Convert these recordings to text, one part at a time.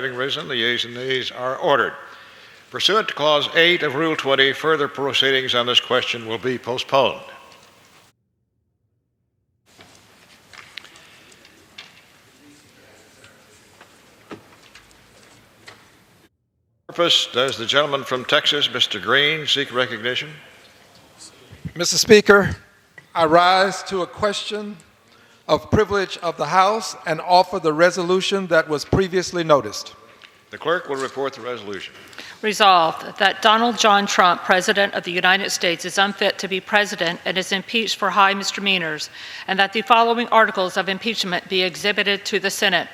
Having risen, the yeas and nays are ordered. Pursuant to Clause 8 of Rule 20, further proceedings on this question will be postponed. Does the gentleman from Texas, Mr. Green, seek recognition? Mr. Speaker, I rise to a question of privilege of the House and offer the resolution that was previously noticed. The clerk will report the resolution. Resolved that Donald John Trump, President of the United States, is unfit to be president and is impeached for high misdemeanors, and that the following articles of impeachment be exhibited to the Senate.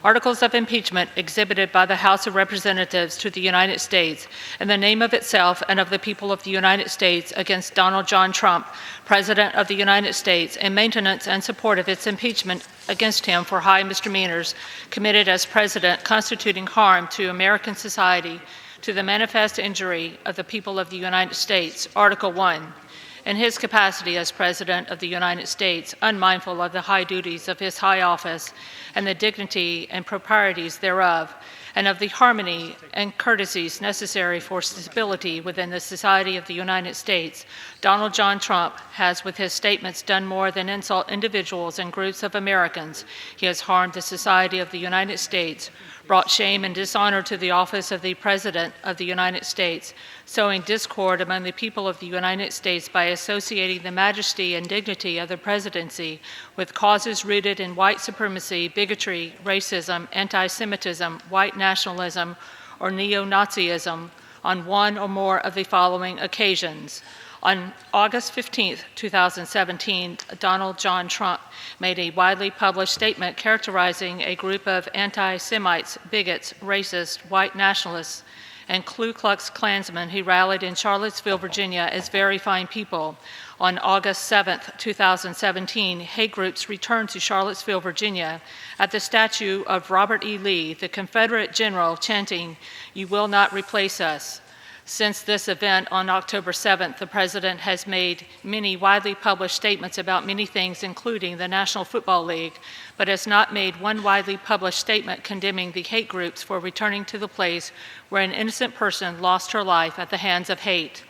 Articles of impeachment exhibited by the House of Representatives to the United States in the name of itself and of the people of the United States against Donald John Trump, President of the United States, and maintenance and support of its impeachment against him for high misdemeanors committed as President constituting harm to American society to the manifest injury of the people of the United States. Article 1. In his capacity as President of the United States, unmindful of the high duties of his high office and the dignity and proprieties thereof, and of the harmony and courtesies necessary for stability within the society of the United States, Donald John Trump has, with his statements, done more than insult individuals and groups of Americans. He has harmed the society of the United States, brought shame and dishonor to the office of the President of the United States, sowing discord among the people of the United States by associating the majesty and dignity of the presidency with causes rooted in white supremacy, bigotry, racism, anti-Semitism, white nationalism, or neo-Nazism on one or more of the following occasions. On August 15, 2017, Donald John Trump made a widely published statement characterizing a group of anti-Semites, bigots, racists, white nationalists, and Ku Klux Klansmen who rallied in Charlottesville, Virginia as very fine people. On August 7, 2017, hate groups returned to Charlottesville, Virginia at the statue of Robert E. Lee, the Confederate general, chanting, "You will not replace us." Since this event on October 7th, the President has made many widely published statements about many things, including the National Football League, but has not made one widely published statement condemning the hate groups for returning to the place where an innocent person lost her life at the hands of hate.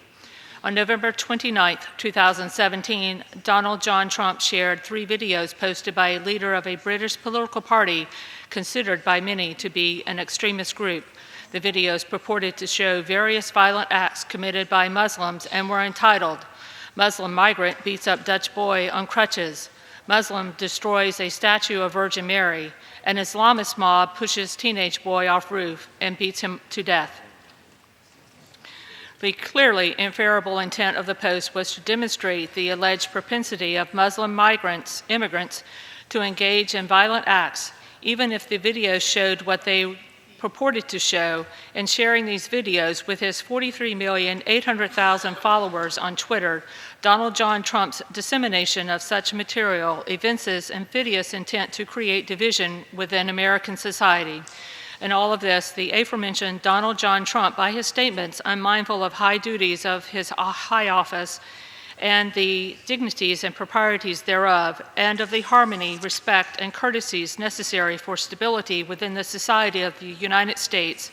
On November 29, 2017, Donald John Trump shared 3 videos posted by a leader of a British political party considered by many to be an extremist group. The videos purported to show various violent acts committed by Muslims and were entitled, "Muslim Migrant Beats Up Dutch Boy on Crutches," "Muslim Destroys a Statue of Virgin Mary," "An Islamist Mob Pushes Teenage Boy Off Roof and Beats Him to Death." The clearly inferable intent of the post was to demonstrate the alleged propensity of Muslim immigrants to engage in violent acts, even if the videos showed what they purported to show. In sharing these videos with his 43,800,000 followers on Twitter, Donald John Trump's dissemination of such material evinces insidious intent to create division within American society. In all of this, the aforementioned Donald John Trump, by his statements, unmindful of high duties of his high office and the dignities and proprieties thereof, and of the harmony, respect, and courtesies necessary for stability within the society of the United States,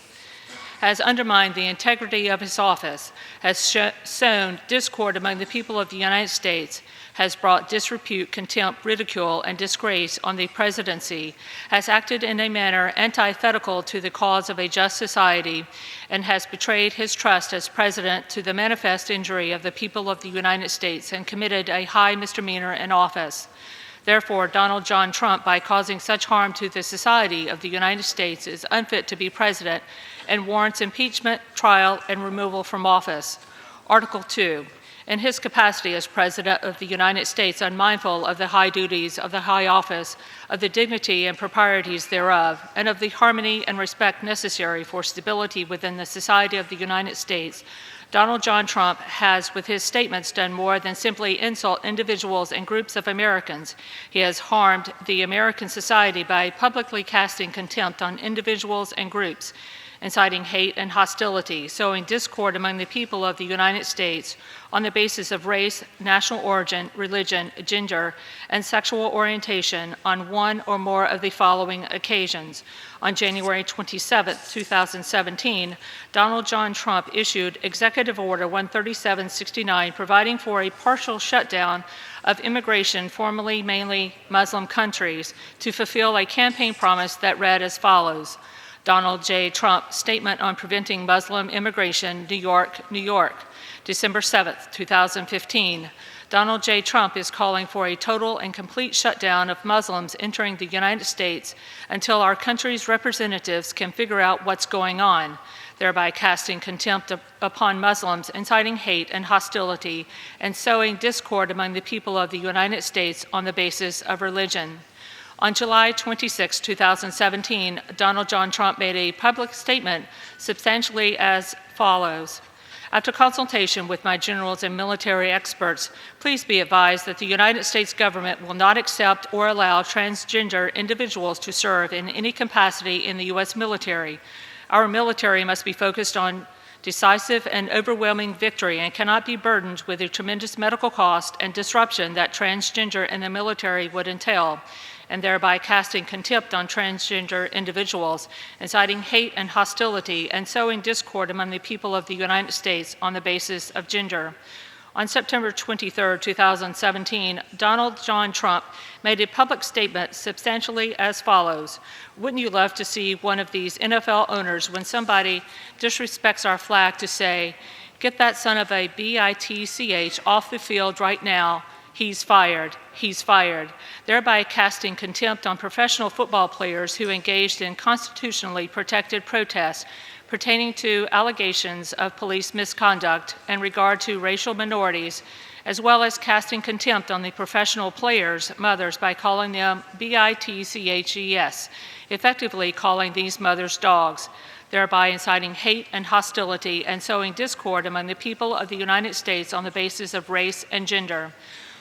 has undermined the integrity of his office, has sown discord among the people of the United States, has brought disrepute, contempt, ridicule, and disgrace on the presidency, has acted in a manner antithetical to the cause of a just society, and has betrayed his trust as president to the manifest injury of the people of the United States and committed a high misdemeanor in office. Therefore, Donald John Trump, by causing such harm to the society of the United States, is unfit to be president and warrants impeachment, trial, and removal from office. Article 2. In his capacity as President of the United States, unmindful of the high duties of the high office, of the dignity and proprieties thereof, and of the harmony and respect necessary for stability within the society of the United States, Donald John Trump has, with his statements, done more than simply insult individuals and groups of Americans. He has harmed the American society by publicly casting contempt on individuals and groups, inciting hate and hostility, sowing discord among the people of the United States on the basis of race, national origin, religion, gender, and sexual orientation on one or more of the following occasions. On January 27, 2017, Donald John Trump issued Executive Order 13769, providing for a partial shutdown of immigration, formerly mainly Muslim countries, to fulfill a campaign promise that read as follows: Donald J. Trump, Statement on Preventing Muslim Immigration, New York, New York. December 7, 2015. Donald J. Trump is calling for a total and complete shutdown of Muslims entering the United States until our country's representatives can figure out what's going on, thereby casting contempt upon Muslims, inciting hate and hostility, and sowing discord among the people of the United States on the basis of religion. On July 26, 2017, Donald John Trump made a public statement substantially as follows: After consultation with my generals and military experts, please be advised that the United States government will not accept or allow transgender individuals to serve in any capacity in the U.S. military. Our military must be focused on decisive and overwhelming victory and cannot be burdened with the tremendous medical cost and disruption that transgender in the military would entail, and thereby casting contempt on transgender individuals, inciting hate and hostility, and sowing discord among the people of the United States on the basis of gender. On September 23, 2017, Donald John Trump made a public statement substantially as follows: Wouldn't you love to see one of these NFL owners, when somebody disrespects our flag, to say, "Get that son of a bitch off the field right now. He's fired. He's fired," thereby casting contempt on professional football players who engaged in constitutionally protected protests pertaining to allegations of police misconduct and regard to racial minorities, as well as casting contempt on the professional players' mothers by calling them bitches, effectively calling these mothers dogs, thereby inciting hate and hostility and sowing discord among the people of the United States on the basis of race and gender.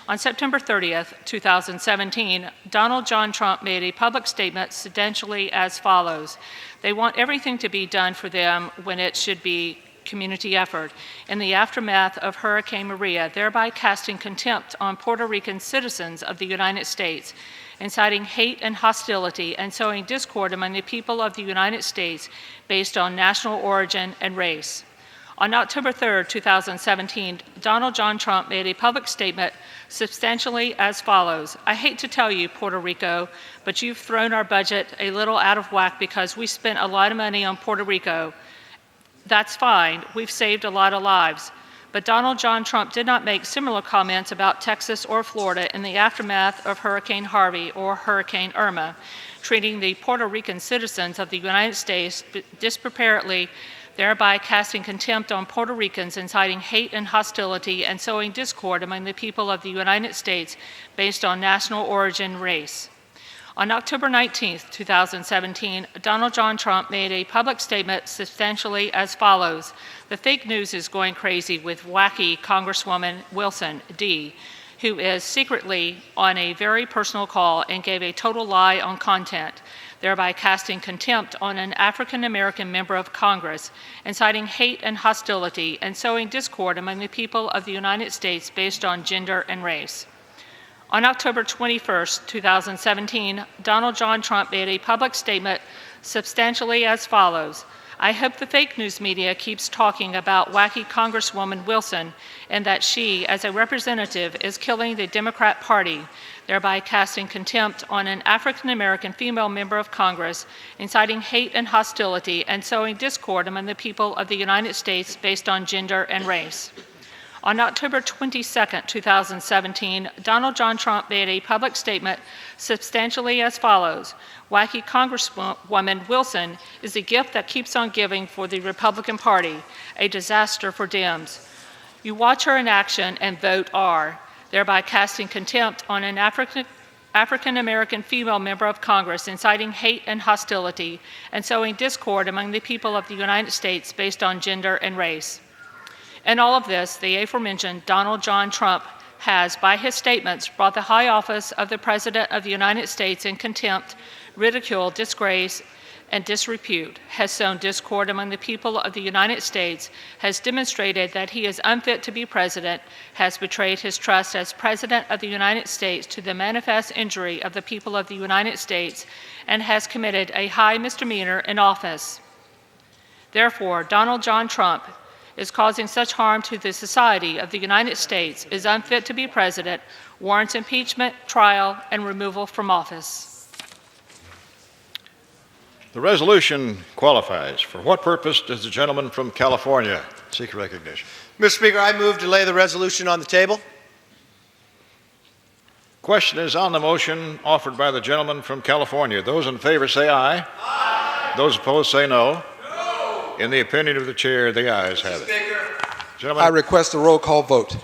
On September 30th, 2017, Donald John Trump made a public statement substantially as follows: They want everything to be done for them when it should be community effort. In the aftermath of Hurricane Maria, thereby casting contempt on Puerto Rican citizens of the United States, inciting hate and hostility, and sowing discord among the people of the United States based on national origin and race. On October 3, 2017, Donald John Trump made a public statement substantially as follows: I hate to tell you, Puerto Rico, but you've thrown our budget a little out of whack because we spent a lot of money on Puerto Rico. That's fine, we've saved a lot of lives. But Donald John Trump did not make similar comments about Texas or Florida in the aftermath of Hurricane Harvey or Hurricane Irma, treating the Puerto Rican citizens of the United States disproportionately, thereby casting contempt on Puerto Ricans, inciting hate and hostility, and sowing discord among the people of the United States based on national origin and race. On October 19, 2017, Donald John Trump made a public statement substantially as follows: The fake news is going crazy with wacky Congresswoman Wilson, D., who is secretly on a very personal call and gave a total lie on content, thereby casting contempt on an African American member of Congress, inciting hate and hostility, and sowing discord among the people of the United States based on gender and race. On October 21, 2017, Donald John Trump made a public statement substantially as follows: I hope the fake news media keeps talking about wacky Congresswoman Wilson and that she, as a representative, is killing the Democrat Party, thereby casting contempt on an African American female member of Congress, inciting hate and hostility, and sowing discord among the people of the United States based on gender and race. On October 22, 2017, Donald John Trump made a public statement substantially as follows: Wacky Congresswoman Wilson is a gift that keeps on giving for the Republican Party, a disaster for Dems. You watch her in action and vote R, thereby casting contempt on an African American female member of Congress, inciting hate and hostility, and sowing discord among the people of the United States based on gender and race. In all of this, the aforementioned Donald John Trump has, by his statements, brought the high office of the President of the United States in contempt, ridicule, disgrace, and disrepute, has sown discord among the people of the United States, has demonstrated that he is unfit to be president, has betrayed his trust as President of the United States to the manifest injury of the people of the United States, and has committed a high misdemeanor in office. Therefore, Donald John Trump is causing such harm to the society of the United States, is unfit to be president, warrants impeachment, trial, and removal from office. The resolution qualifies. For what purpose does the gentleman from California seek recognition? Mr. Speaker, I move to lay the resolution on the table. Question is on the motion offered by the gentleman from California. Those in favor say aye. Aye. Those opposed say no. No. In the opinion of the chair, the ayes have it. Gentlemen, I request a roll call vote.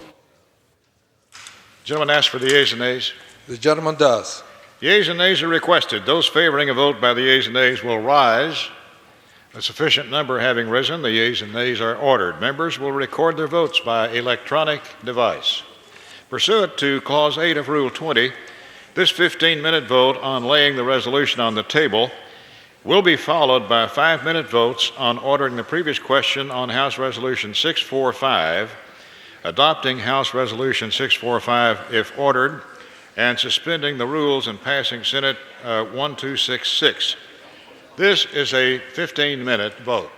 Gentleman asks for the yeas and nays. The gentleman does. Yeas and nays are requested. Those favoring a vote by the yeas and nays will rise. A sufficient number having risen, the yeas and nays are ordered. Members will record their votes by electronic device. Pursuant to Clause 8 of Rule 20, this 15-minute vote on laying the resolution on the table will be followed by 5-minute votes on ordering the previous question on House Resolution 645, adopting House Resolution 645 if ordered, and suspending the rules and passing Senate 1266. This is a 15-minute vote.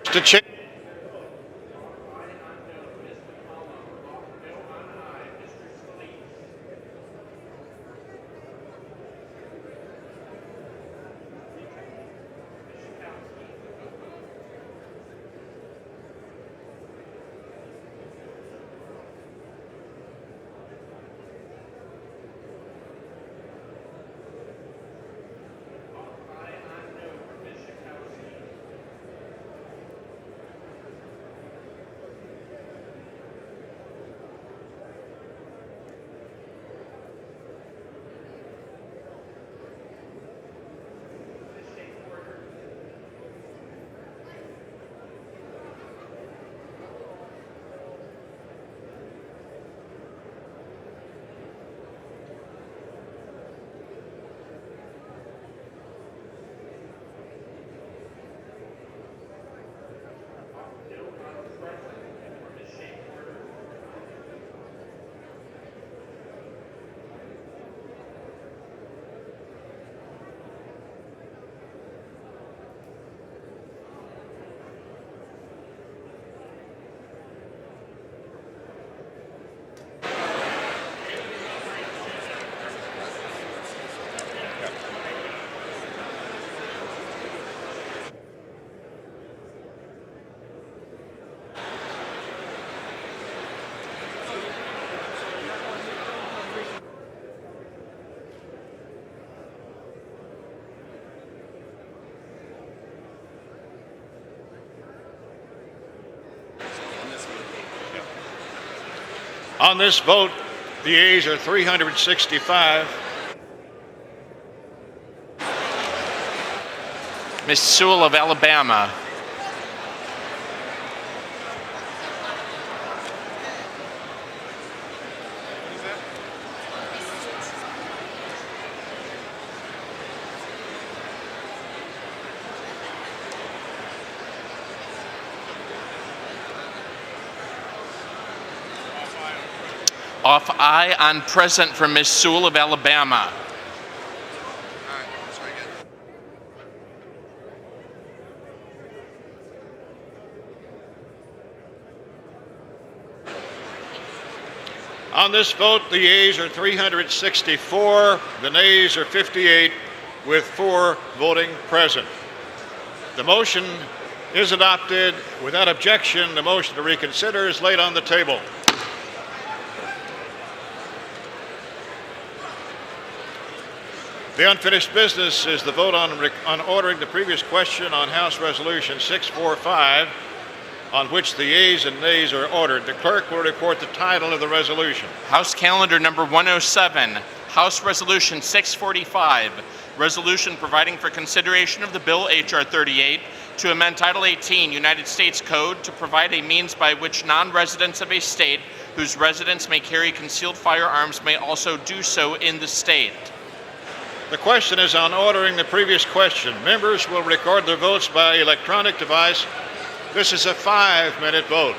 Mr. Chair. On this vote, the yeas are 365. Ms. Sewell of Alabama. Off aye on present from Ms. Sewell of Alabama. On this vote, the yeas are 364, the nays are 58, with 4 voting present. The motion is adopted. Without objection, the motion to reconsider is laid on the table. The unfinished business is the vote on ordering the previous question on House Resolution 645, on which the yeas and nays are ordered. The clerk will report the title of the resolution. House Calendar Number 107, House Resolution 645, Resolution providing for consideration of the bill H.R. 38 to amend Title 18 United States Code to provide a means by which non-residents of a state whose residents may carry concealed firearms may also do so in the state. The question is on ordering the previous question. Members will record their votes by electronic device. This is a 5-minute vote.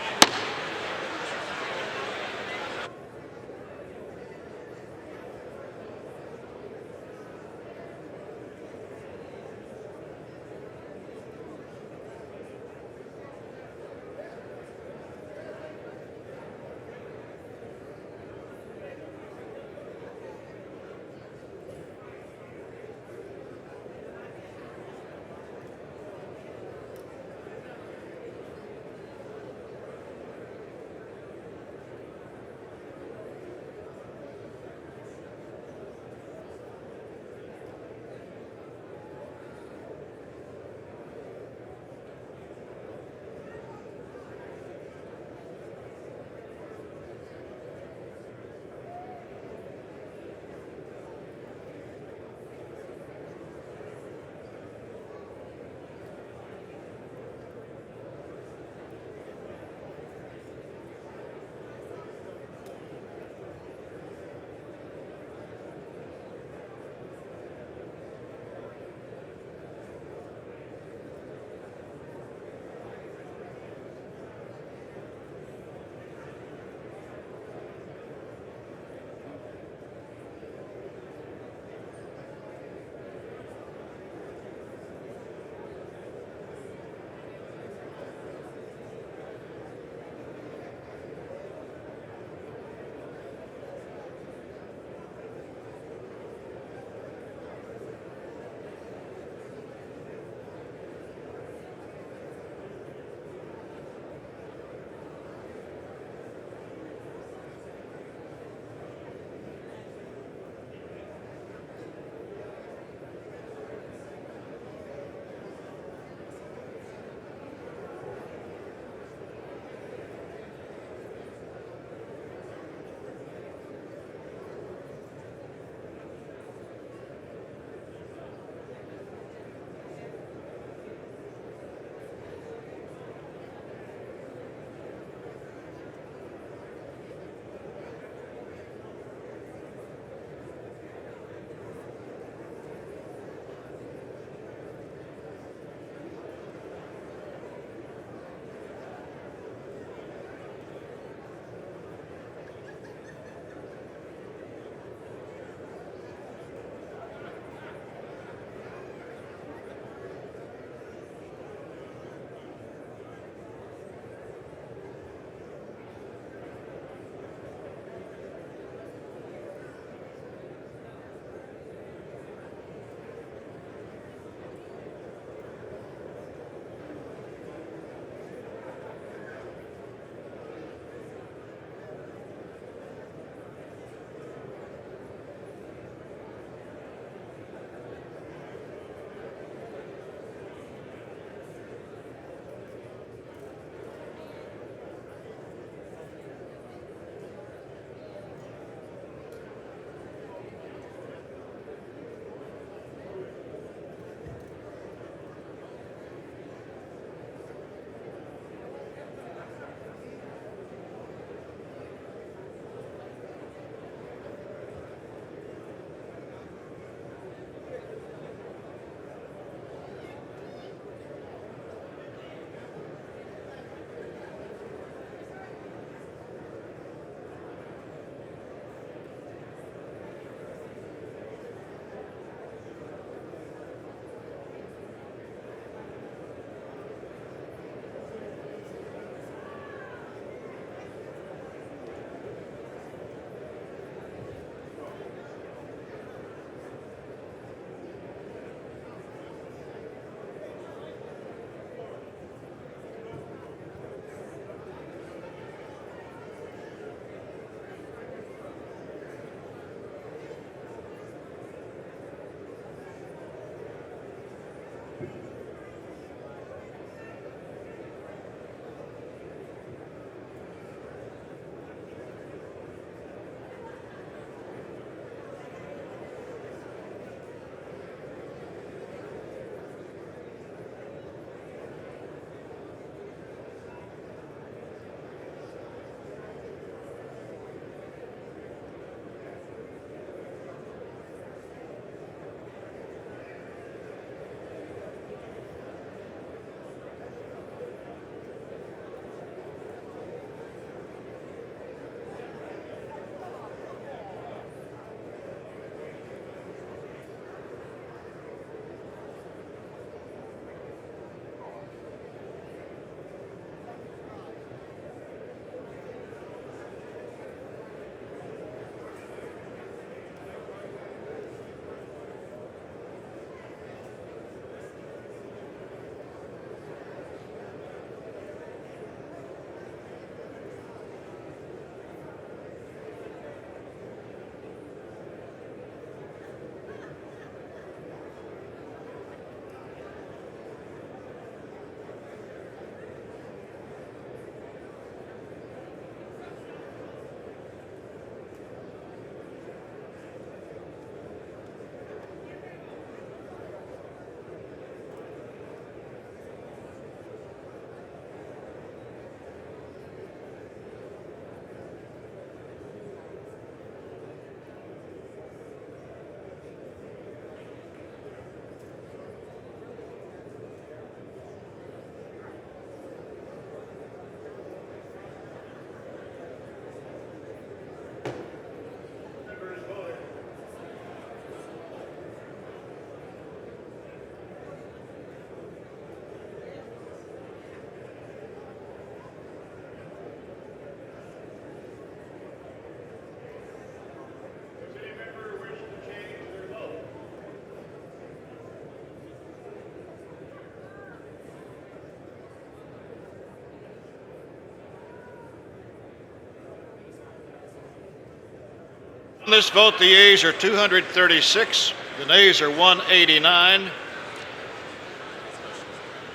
On this vote, the yeas are 236, the nays are 189.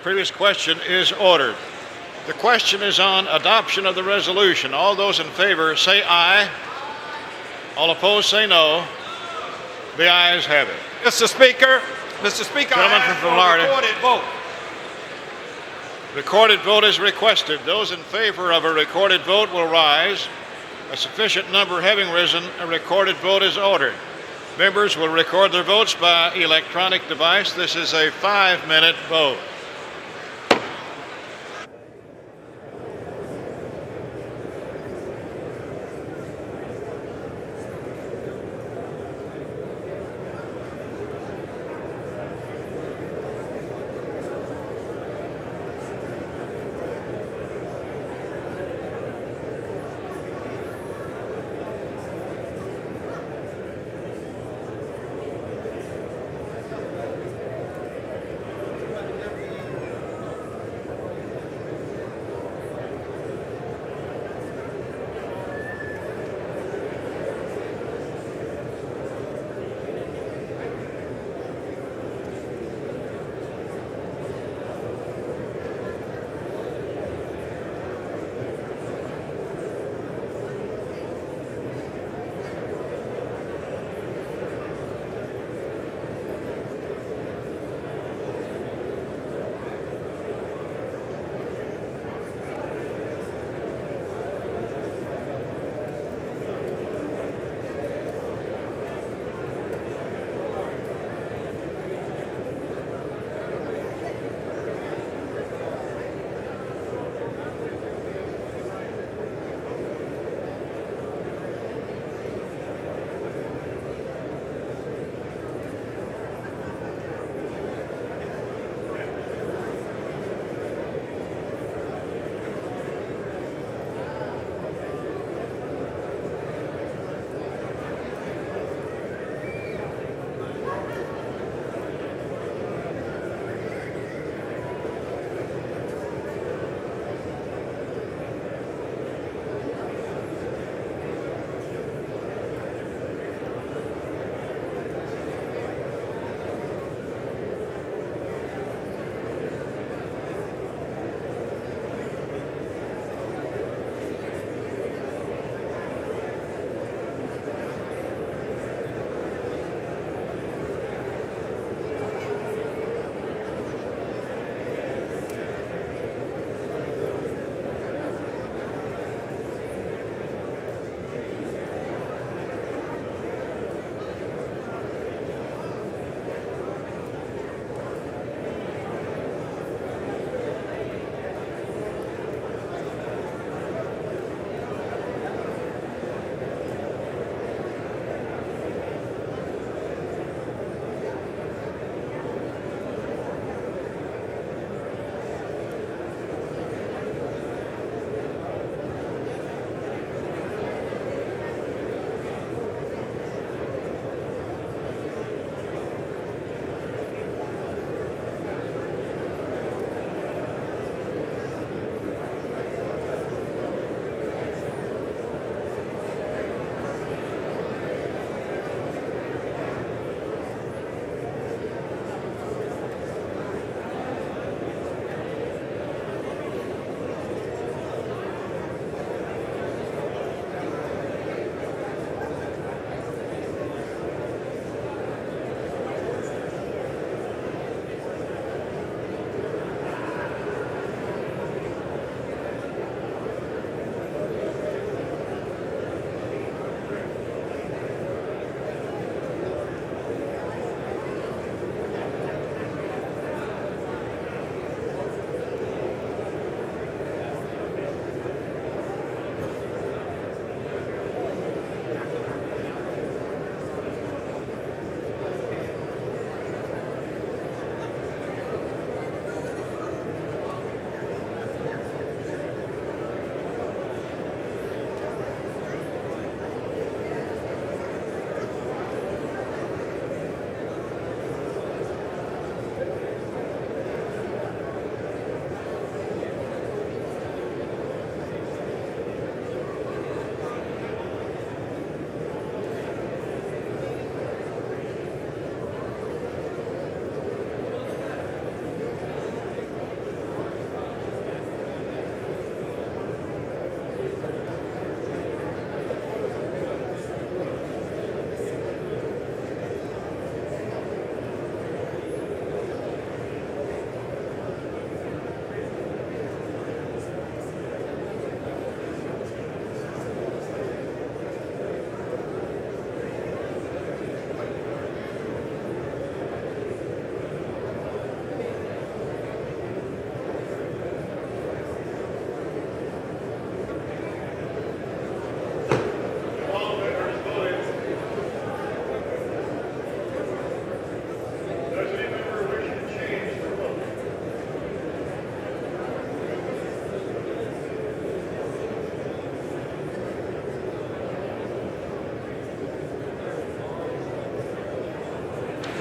Previous question is ordered. The question is on adoption of the resolution. All those in favor say aye. All opposed say no. The ayes have it. Mr. Speaker, Gentleman I from ask for Florida. a recorded vote. Recorded vote is requested. Those in favor of a recorded vote will rise. A sufficient number having risen, a recorded vote is ordered. Members will record their votes by electronic device. This is a 5-minute vote.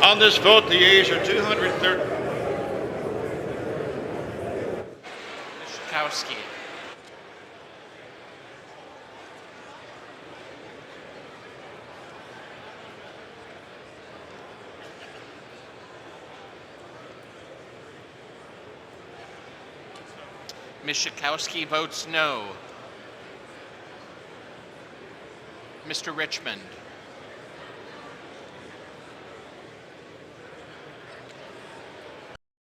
On this vote, the yeas are 230. Ms. Schakowsky. Ms. Schakowsky votes no. Mr. Richmond.